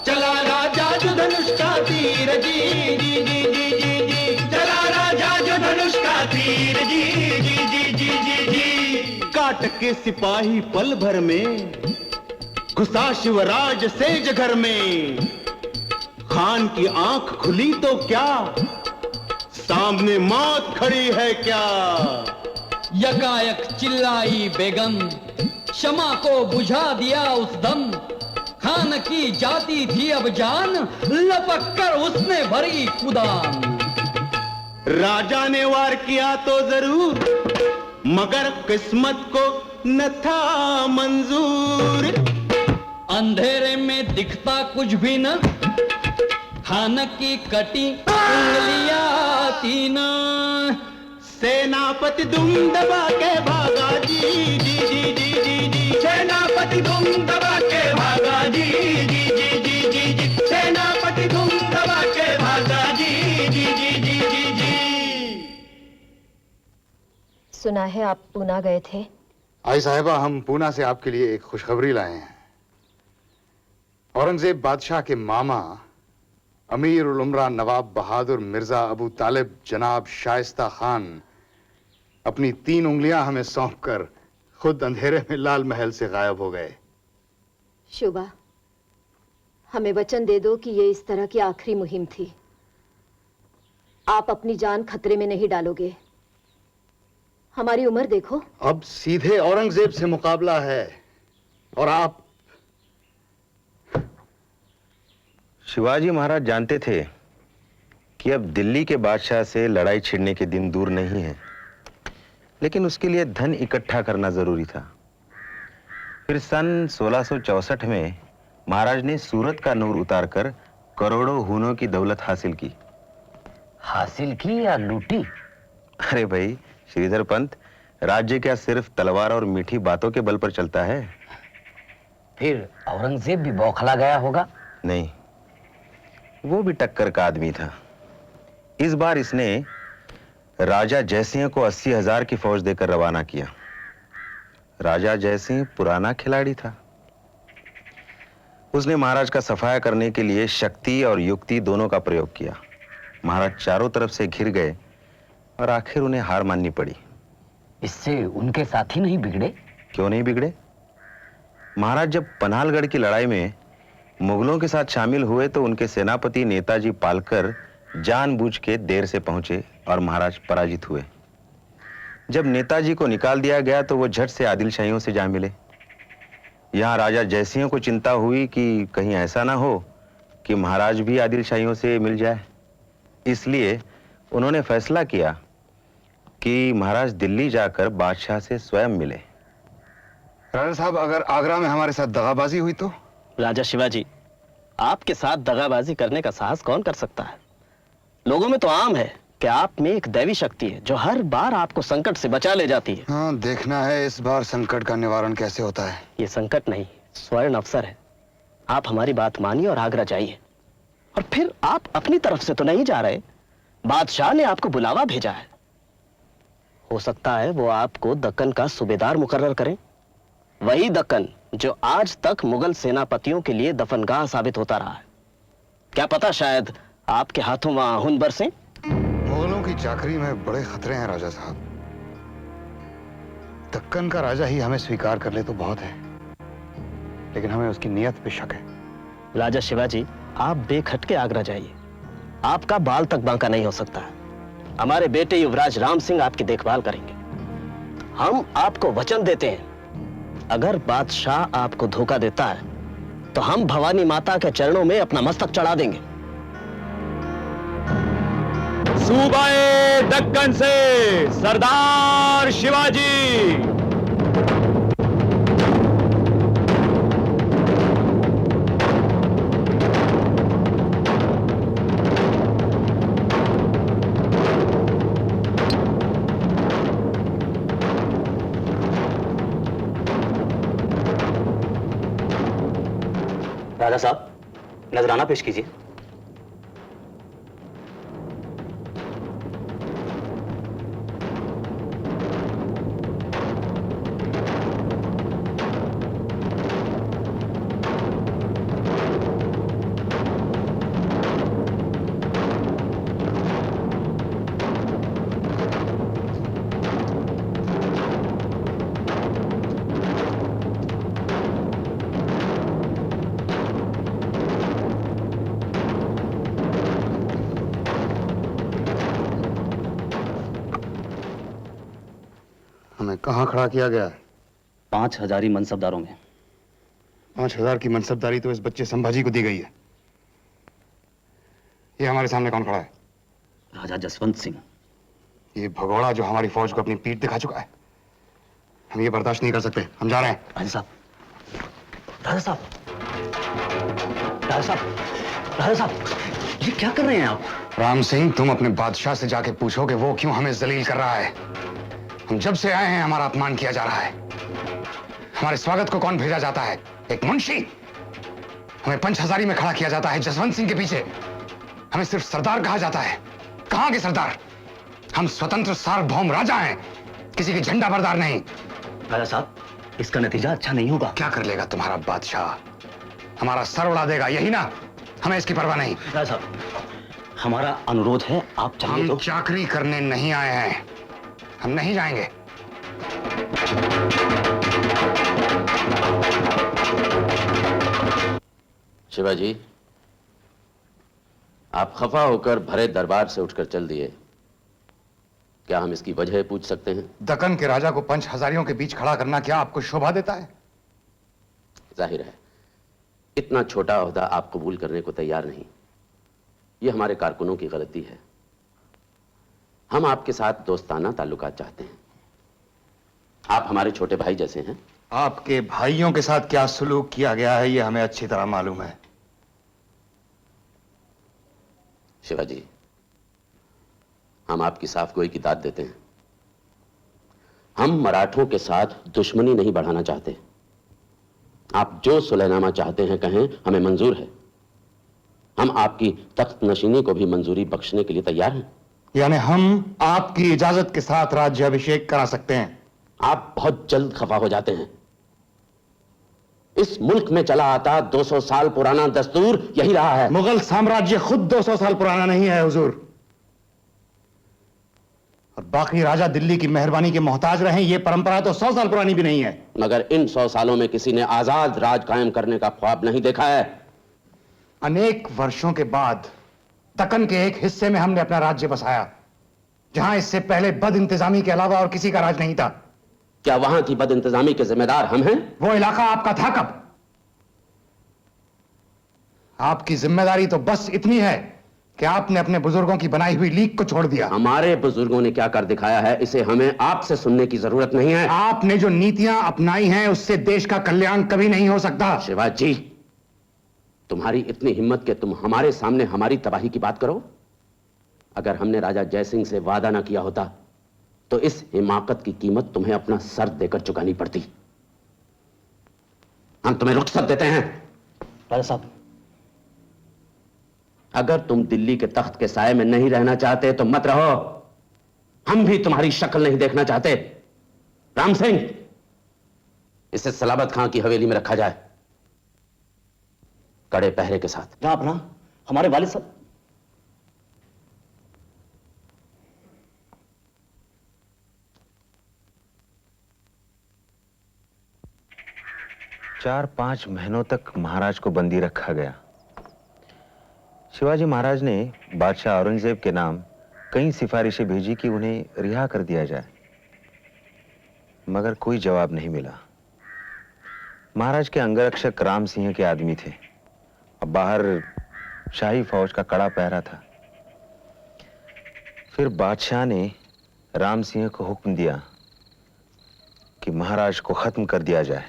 चला राजा जो धनुष का तीर, जी जी जी जी जी जी। चला राजा जो धनुष का तीर, जी जी जी जी जी जी। काट के सिपाही पल भर में घुसा शिवराज सेज घर में। खान की आंख खुली तो क्या, सामने मौत खड़ी है क्या। यकायक चिल्लाई बेगम, क्षमा को बुझा दिया उस दम। खान की जाती थी अब जान, लपक कर उसने भरी कुदान। राजा ने वार किया तो जरूर, मगर किस्मत को न था मंजूर। अंधेरे में दिखता कुछ भी न, खान की कटी उंगलियां थी न। सेनापति दुम दबा के भागा, जी जी जी जी जी जी। सेनापति दुम दबा के भागा, जी जी जी जी जी जी। सेनापति दुम दबा के भागा, जी जी जी जी जी जी। सुना है आप पूना गए थे? आई साहिबा, हम पूना से आपके लिए एक खुशखबरी लाए हैं। औरंगजेब बादशाह के मामा अमीर उल उमरा नवाब बहादुर मिर्जा अबू तालिब जनाब शाइस्ता खान अपनी 3 उंगलियां हमें सौंपकर खुद अंधेरे में लाल महल से गायब हो गए। शुभा, हमें वचन दे दो कि ये इस तरह की आखिरी मुहिम थी। आप अपनी जान खतरे में नहीं डालोगे। हमारी उम्र देखो। अब सीधे औरंगजेब से मुकाबला है और आप। शिवाजी महाराज जानते थे कि अब दिल्ली के बादशाह से लड़ाई छिड़ने के दिन दूर नहीं है, लेकिन उसके लिए धन इकट्ठा करना जरूरी था। फिर सन 1664 में महाराज ने सूरत का नूर उतारकर करोड़ों हूनों की दौलत हासिल की। हासिल की या लूटी? अरे भाई श्रीधर पंत, राज्य क्या सिर्फ तलवार और मीठी बातों के बल पर चलता है? फिर औरंगजेब भी बौखला गया होगा? नहीं, वो भी टक्कर का आदमी था। इस बार इसने राजा जयसिंह को 80,000 की फौज देकर रवाना किया। राजा जयसिंह पुराना खिलाड़ी था। उसने महाराज का सफाया करने के लिए शक्ति और युक्ति दोनों का प्रयोग किया। महाराज चारों तरफ से घिर गए और आखिर उन्हें हार माननी पड़ी। इससे उनके साथी नहीं बिगड़े? क्यों नहीं बिगड़े? महाराज जब पनालगढ़ की लड़ाई में मुगलों के साथ शामिल हुए तो उनके सेनापति नेताजी पालकर जानबूझ के देर से पहुंचे और महाराज पराजित हुए। जब नेताजी को निकाल दिया गया तो वो झट से आदिल शाहियों से जा मिले। यहां राजा जयसिंह को चिंता हुई कि कहीं ऐसा ना हो कि महाराज भी आदिल शाहियों से मिल जाए। इसलिए उन्होंने फैसला किया कि महाराज दिल्ली जाकर बादशाह से स्वयं मिले। राजा साहब, अगर आगरा में हमारे साथ दगाबाजी हुई तो? राजा शिवाजी, आपके साथ दगाबाजी करने का साहस कौन कर सकता है? लोगों में तो आम है कि आप में एक दैवी शक्ति है जो हर बार आपको संकट से बचा ले जाती है। हाँ, देखना है इस बार संकट का निवारण कैसे होता है। ये संकट नहीं, स्वर्ण अवसर है। आप हमारी बात मानिए और आगरा जाइए। और फिर आप अपनी तरफ से तो नहीं जा रहे, बादशाह ने आपको बुलावा भेजा है। हो सकता है वो आपको दक्कन का सूबेदार मुकर्रर करें, वही दक्कन जो आज तक मुगल सेनापतियों के लिए दफनगाह साबित होता रहा है। क्या पता शायद आपके हाथों वहां हुन बरसें। मुगलों की चाकरी में बड़े खतरे हैं राजा साहब। दक्कन का राजा ही हमें स्वीकार कर ले तो बहुत है, लेकिन हमें उसकी नीयत पे शक है। राजा शिवाजी, आप बेखटके आगरा जाइए। आपका बाल तक बांका नहीं हो सकता। हमारे बेटे युवराज राम सिंह आपकी देखभाल करेंगे। हम आपको वचन देते हैं, अगर बादशाह आपको धोखा देता है तो हम भवानी माता के चरणों में अपना मस्तक चढ़ा देंगे। सूबाए दक्कन से सरदार शिवाजी। राजा साहब, नजराना पेश कीजिए। हमें कहाँ खड़ा किया गया है? 5000 मनसबदारों में। 5000 की मनसबदारी तो इस बच्चे संभाजी को दी गई है। ये हमारे सामने कौन खड़ा है? राजा जसवंत सिंह। ये भगोड़ा जो हमारी फौज को अपनी पीठ दिखा चुका है। हम ये बर्दाश्त नहीं कर सकते। हम जा रहे हैं। राजा साहब, राजा साहब, राजा साहब, राजा साहब, ये क्या कर रहे हैं आप? राम सिंह, तुम अपने बादशाह से जाके पूछो कि वो क्यों हमें जलील कर रहा है। हम जब से आए हैं हमारा अपमान किया जा रहा है। हमारे स्वागत को कौन भेजा जाता है? एक मुंशी। हमें पंच हजारी में खड़ा किया जाता है जसवंत सिंह के पीछे। हमें सिर्फ सरदार कहा जाता है। कहां के सरदार? हम स्वतंत्र सार्वभौम राजा हैं, किसी के झंडा बरदार नहीं। राजा साहब, इसका नतीजा अच्छा नहीं होगा। क्या कर लेगा तुम्हारा बादशाह? हमारा सर उड़ा देगा, यही ना? हमें इसकी परवाह नहीं। राजा साहब, हमारा अनुरोध है, आप चलिए। हम चाकरी करने नहीं आए हैं। हम नहीं जाएंगे। शिवाजी, आप खफा होकर भरे दरबार से उठकर चल दिए। क्या हम इसकी वजह पूछ सकते हैं? दक्कन के राजा को पंच हजारियों के बीच खड़ा करना क्या आपको शोभा देता है? जाहिर है इतना छोटा ओहदा आप कबूल करने को तैयार नहीं। यह हमारे कारकुनों की गलती है। हम आपके साथ दोस्ताना ताल्लुकात चाहते हैं। आप हमारे छोटे भाई जैसे हैं। आपके भाइयों के साथ क्या सुलूक किया गया है यह हमें अच्छी तरह मालूम है। शिवाजी, हम आपकी साफगोई की दाद देते हैं। हम मराठों के साथ दुश्मनी नहीं बढ़ाना चाहते। आप जो सुलहनामा चाहते हैं कहें, हमें मंजूर है। हम आपकी तख्त नशीनी को भी मंजूरी बख्शने के लिए तैयार हैं। यानी हम आपकी इजाजत के साथ राज्याभिषेक करा सकते हैं। आप बहुत जल्द खफा हो जाते हैं। इस मुल्क में चला आता 200 साल पुराना दस्तूर यही रहा है। मुगल साम्राज्य खुद 200 साल पुराना नहीं है हुजूर। और बाकी राजा दिल्ली की मेहरबानी के मोहताज रहे, ये परंपरा तो 100 साल पुरानी भी नहीं है। मगर इन 100 सालों में किसी ने आजाद राज कायम करने का ख्वाब नहीं देखा है। अनेक वर्षों के बाद दक्कन के एक हिस्से में हमने अपना राज्य बसाया, जहां इससे पहले बद इंतजामी के अलावा और किसी का राज नहीं था। क्या वहां की बद इंतजामी के जिम्मेदार हम हैं? वो इलाका आपका था कब? आपकी जिम्मेदारी तो बस इतनी है कि आपने अपने बुजुर्गों की बनाई हुई लीक को छोड़ दिया। हमारे बुजुर्गों ने क्या कर दिखाया है, इसे हमें आपसे सुनने की जरूरत नहीं है। आपने जो नीतियां अपनाई हैं उससे देश का कल्याण कभी नहीं हो सकता। शिवाजी, तुम्हारी इतनी हिम्मत कि तुम हमारे सामने हमारी तबाही की बात करो। अगर हमने राजा जयसिंह से वादा ना किया होता तो इस हिमाकत की कीमत तुम्हें अपना सर देकर चुकानी पड़ती। हम तुम्हें रुखसत देते हैं। राजा साहब, अगर तुम दिल्ली के तख्त के साए में नहीं रहना चाहते तो मत रहो। हम भी तुम्हारी शक्ल नहीं देखना चाहते। राम सिंह, इसे सलाबत खां की हवेली में रखा जाए, कड़े पहरे के साथ। जनाब ना, हमारे वालिद साहब। चार 5 महीनों तक महाराज को बंदी रखा गया। शिवाजी महाराज ने बादशाह औरंगजेब के नाम कई सिफारिशें भेजी कि उन्हें रिहा कर दिया जाए, मगर कोई जवाब नहीं मिला। महाराज के अंगरक्षक राम सिंह के आदमी थे, अब बाहर शाही फौज का कड़ा पहरा था। फिर बादशाह ने राम सिंह को हुक्म दिया कि महाराज को खत्म कर दिया जाए।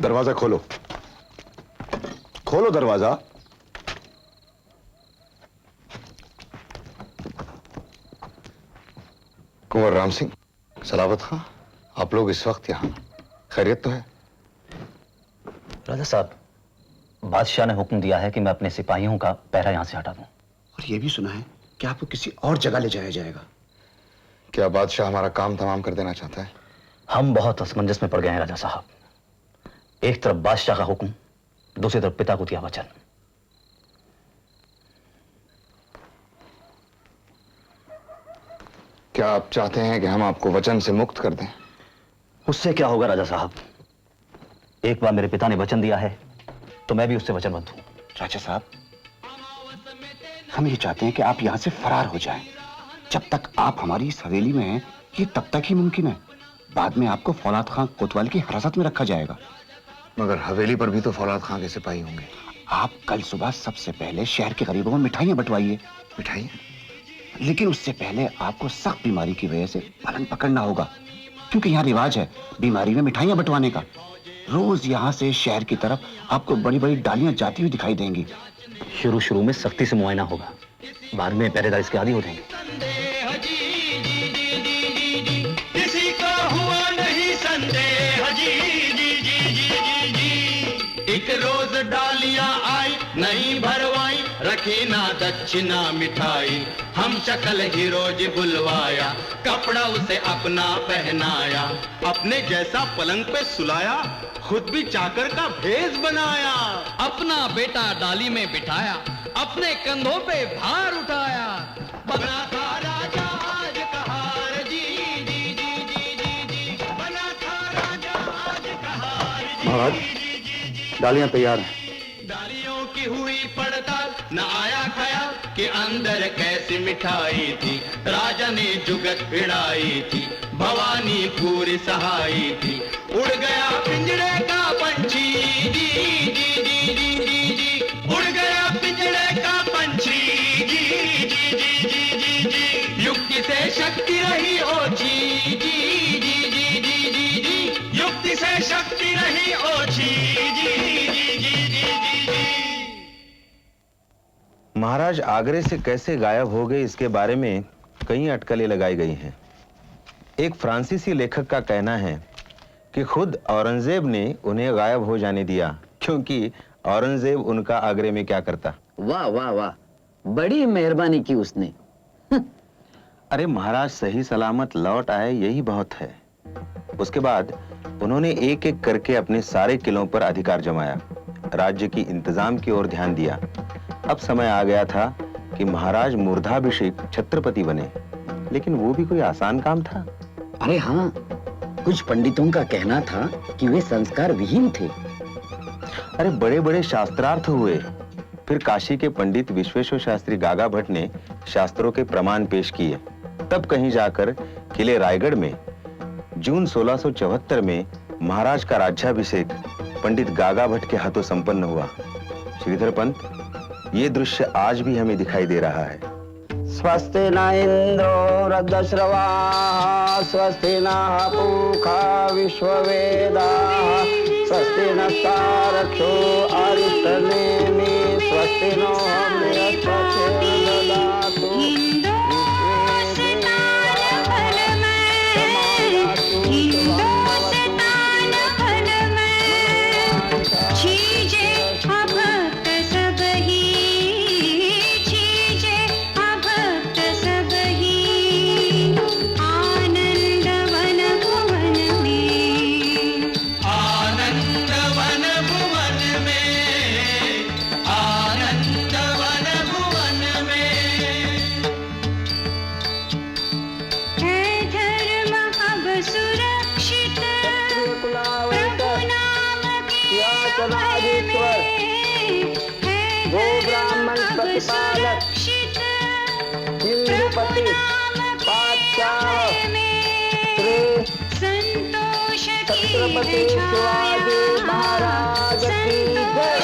दरवाजा खोलो, खोलो दरवाजा। कुंवर राम सिंह, सलावत खां, आप लोग इस वक्त यहां, खैरियत तो है? राजा साहब, बादशाह ने हुक्म दिया है कि मैं अपने सिपाहियों का पहरा यहां से हटा दूं। और यह भी सुना है कि आपको किसी और जगह ले जाया जाएगा। क्या बादशाह हमारा काम तमाम कर देना चाहता है? हम बहुत असमंजस में पड़ गए हैं राजा साहब। एक तरफ बादशाह का हुक्म, दूसरी तरफ पिता को दिया वचन। क्या आप चाहते हैं कि हम आपको वचन से मुक्त कर दें? उससे क्या होगा राजा साहब? एक बार मेरे पिता ने वचन दिया है तो मैं भी उससे वचनबद्ध हूं। राजा साहब, हम ये चाहते हैं कि आप यहां से फरार हो जाएं। जब तक आप हमारी इस हवेली में हैं, ये तब तक ही मुमकिन है। बाद में आपको फौलाद खां कोतवाल की हिरासत में रखा जाएगा। मगर हवेली पर भी तो फौलाद खां के सिपाही होंगे। आप कल सुबह सबसे पहले शहर के गरीबों में मिठाइयां बंटवाइए। मिठाई? लेकिन उससे पहले आपको सख्त बीमारी की वजह से पलंग पकड़ना होगा, क्योंकि यहाँ रिवाज है बीमारी में मिठाइयां बंटवाने का। रोज यहाँ से शहर की तरफ आपको बड़ी बड़ी डालियां जाती हुई दिखाई देंगी। शुरू में सख्ती से मुआयना होगा, बाद में पहरेदार इसके आदी हो जाएंगे। किसी का हुआ नहीं संदेह जी जी जी जी जी जी। एक रोज डालियां आई नहीं भरवाई, रखी ना दक्षिणा मिठाई। हम शक्ल ही रोज बुलवाया, कपड़ा उसे अपना पहनाया। अपने जैसा पलंग पे सुलाया, खुद भी चाकर का भेष बनाया। अपना बेटा डाली में बिठाया, अपने कंधों पे भार उठाया। बना था राजा आज कहार जी जी जी जी जी जी। बना था राजा आज कहार जी। महाराज, डालियां तैयार हैं। डालियों की हुई पड़ताल, न आया ख्याल कि अंदर कैसी मिठाई थी। राजा ने जुगत भिड़ाई थी, भवानी पूरी सहाई थी। उड़ गया पिंजड़े का पंछी जी जी जी जी जी जी। उड़ गया पिंजड़े का पंछी जी जी जी जी जी जी। युक्ति से शक्ति रही ओछी जी जी जी जी जी जी। युक्ति से शक्ति रही ओछी जी जी जी जी जी जी। महाराज आगरे से कैसे गायब हो गए, इसके बारे में कई अटकलें लगाई गई हैं। एक फ्रांसीसी लेखक का कहना है कि खुद औरंगजेब ने उन्हें गायब हो जाने दिया, क्योंकि औरंगजेब उनका आगरे में क्या करता। वाह वाह वाह, बड़ी मेहरबानी की उसने। अरे महाराज सही सलामत लौट आए, यही बहुत है। उसके बाद उन्होंने एक एक करके अपने सारे किलों पर अधिकार जमाया, राज्य की इंतजाम की ओर ध्यान दिया। अब समय आ गया था कि महाराज मूर्धाभिषेक छत्रपति बने, लेकिन वो भी कोई आसान काम था? अरे हाँ, कुछ पंडितों का कहना था कि वे संस्कार विहीन थे। अरे बड़े बड़े शास्त्रार्थ हुए। फिर काशी के पंडित विश्वेश्वर शास्त्री गागा भट्ट ने शास्त्रों के प्रमाण पेश किए। तब कहीं जाकर किले रायगढ़ में जून 1674 में महाराज का राज्याभिषेक पंडित गागा भट्ट के हाथों संपन्न हुआ। श्रीधर पंत, ये दृश्य आज भी हमें दिखाई दे रहा है। स्वस्ति न इंद्रो वृद्धश्रवाः स्वस्ति नः पूषा विश्ववेदाः स्वस्ति नस्तारक्षो अरिष्टनेमि स्वस्ति नो बृहस्पतिर्ददातु हिंदुपति पातशाह श्री छत्रपति शिवाजी महाराज की जय।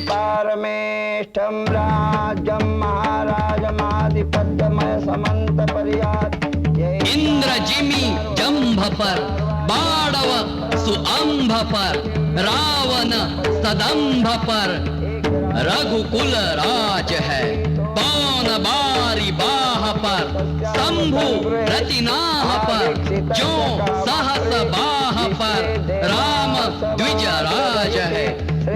परमेष्ठम राज्यम महाराजमाधिपत्यमय समंत पर्यात इंद्र जिमी जंभ पर बाड़व सुअंभ पर रावण सदंभ पर रघुकुल राज है पौन बारी बाह पर शंभु रतिनाह पर जो सहस बाह पर राम द्विज राज है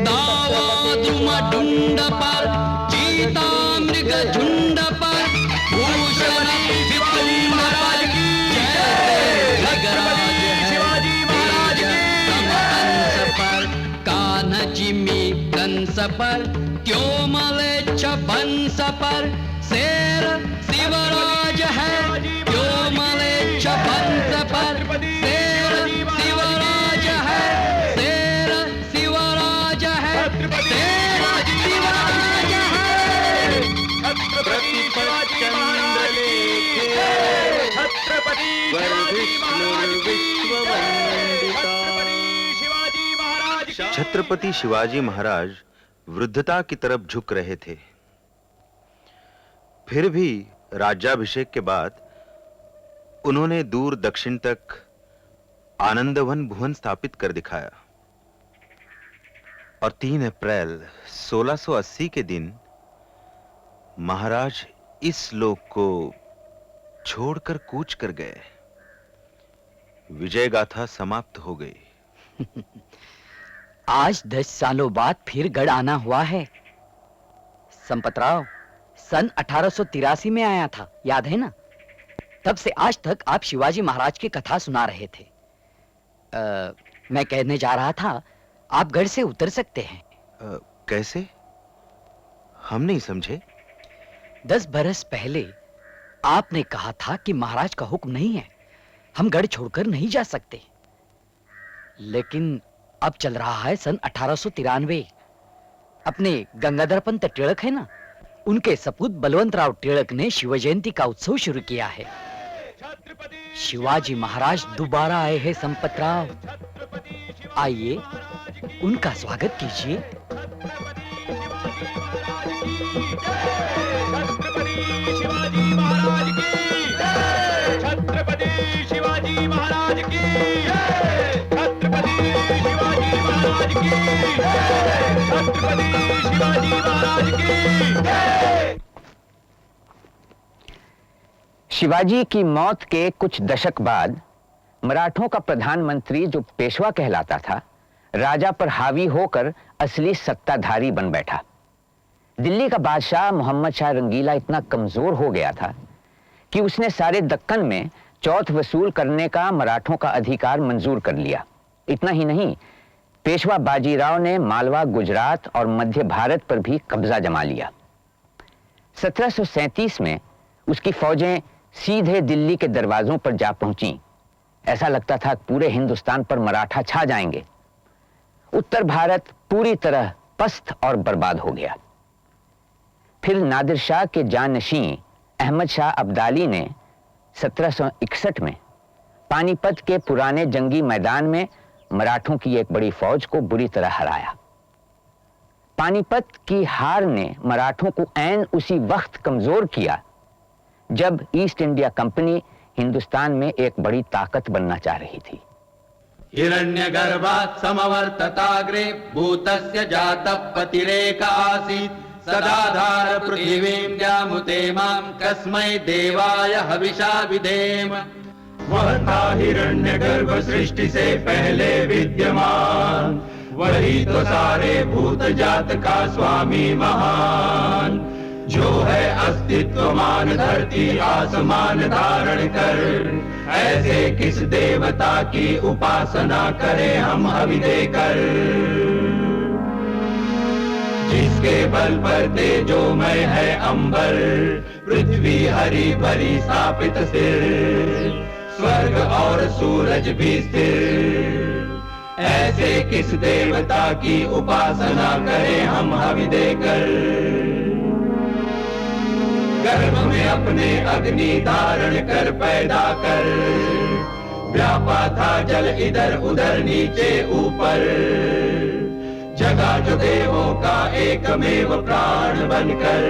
दावा द्रुम डुंड पर चीता मृग झुंड पर भूषण विपुल महाराज की जय। गगराज शिवाजी महाराज की कंस पर कान्ह जिमी कंस पर त्योमलेच्छ बंस पर शेर शिवराज है त्योमलेच्छ बंस पर शेर शिवराज है शेर शिवराज है शेर शिवराज है छत्रपति छत्रपति शिवाजी महाराज वृद्धता की तरफ झुक रहे थे। फिर भी राज्याभिषेक के बाद उन्होंने दूर दक्षिण तक आनंदवन भुवन स्थापित कर दिखाया और 3 अप्रैल 1680 के दिन महाराज इस लोक को छोड़कर कूच कर गए। विजय गाथा समाप्त हो गई। आज 10 सालों बाद फिर गढ़ आना हुआ है। संपतराव सन 1883 में आया था, याद है ना? तब से आज तक आप शिवाजी महाराज की कथा सुना रहे थे। मैं कहने जा रहा था, आप गढ़ से उतर सकते हैं। कैसे? हम नहीं समझे। 10 बरस पहले आपने कहा था कि महाराज का हुक्म नहीं है, हम गढ़ छोड़कर नहीं जा सकते। लेकिन अब चल रहा है सन 1893। अपने गंगाधर पंत टिळक है ना, उनके सपूत बलवंतराव टिळक ने शिव जयंती का उत्सव शुरू किया है। शिवाजी महाराज दोबारा आए हैं संपतराव। आइए उनका स्वागत कीजिए। शिवाजी महाराज की छत्रपति शिवाजी महाराज की छत्रपति शिवाजी महाराज की छत्रपति शिवाजी महाराज की। शिवाजी की मौत के कुछ दशक बाद मराठों का प्रधानमंत्री, जो पेशवा कहलाता था, राजा पर हावी होकर असली सत्ताधारी बन बैठा। दिल्ली का बादशाह मोहम्मद शाह रंगीला इतना कमजोर हो गया था कि उसने सारे दक्कन में चौथ वसूल करने का मराठों का अधिकार मंजूर कर लिया। इतना ही नहीं, पेशवा बाजीराव ने मालवा, गुजरात और मध्य भारत पर भी कब्जा जमा लिया। 1737 में उसकी फौजें सीधे दिल्ली के दरवाजों पर जा पहुंची। ऐसा लगता था पूरे हिंदुस्तान पर मराठा छा जाएंगे। उत्तर भारत पूरी तरह पस्त और बर्बाद हो गया। फिर नादिर शाह के जानशीं अहमद शाह अब्दाली ने 1761 में पानीपत के पुराने जंगी मैदान में मराठों की एक बड़ी फौज को बुरी तरह हराया। पानीपत की हार ने मराठों को ऐन उसी वक्त कमजोर किया जब ईस्ट इंडिया कंपनी हिंदुस्तान में एक बड़ी ताकत बनना चाह रही थी। हिरण्यगर्भात् समवर्तताग्रे भूतस्य जातः पतिरेक आसीत् सदाधार पृथिवीं द्यामुते मां कस्मै देवाय हविषा विधेम। वह था हिरण्यगर्भ सृष्टि से पहले विद्यमान, वही तो सारे भूत जात का स्वामी महान, जो है अस्तित्वमान धरती आसमान धारण कर। ऐसे किस देवता की उपासना करें हम हवि देकर, जिसके बल पर तेजोमय है अंबर, पृथ्वी हरी भरी स्थापित स्थिर, स्वर्ग और सूरज भी स्थिर। ऐसे किस देवता की उपासना करें हम हवि देकर। गर्भ में अपने अग्नि धारण कर पैदा कर, व्यापा था जल इधर उधर नीचे ऊपर, जगा जो देवों का एकमेव प्राण बनकर।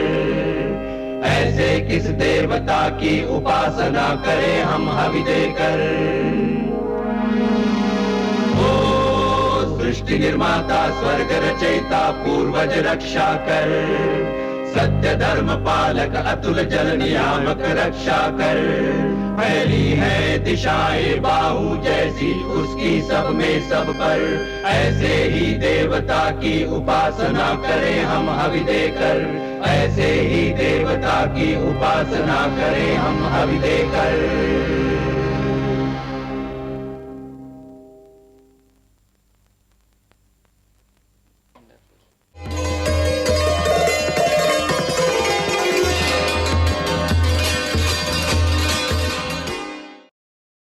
ऐसे किस देवता की उपासना करें हम हवि देकर। ओ सृष्टि निर्माता स्वर्ग रचयिता पूर्वज रक्षा कर, सत्य धर्म पालक अतुल जल नियामक रक्षा कर। फैली है दिशाएं बाहु जैसी उसकी सब में सब पर, ऐसे ही देवता की उपासना करें हम हवि देकर। ऐसे ही देवता की उपासना करें हम हवि देकर।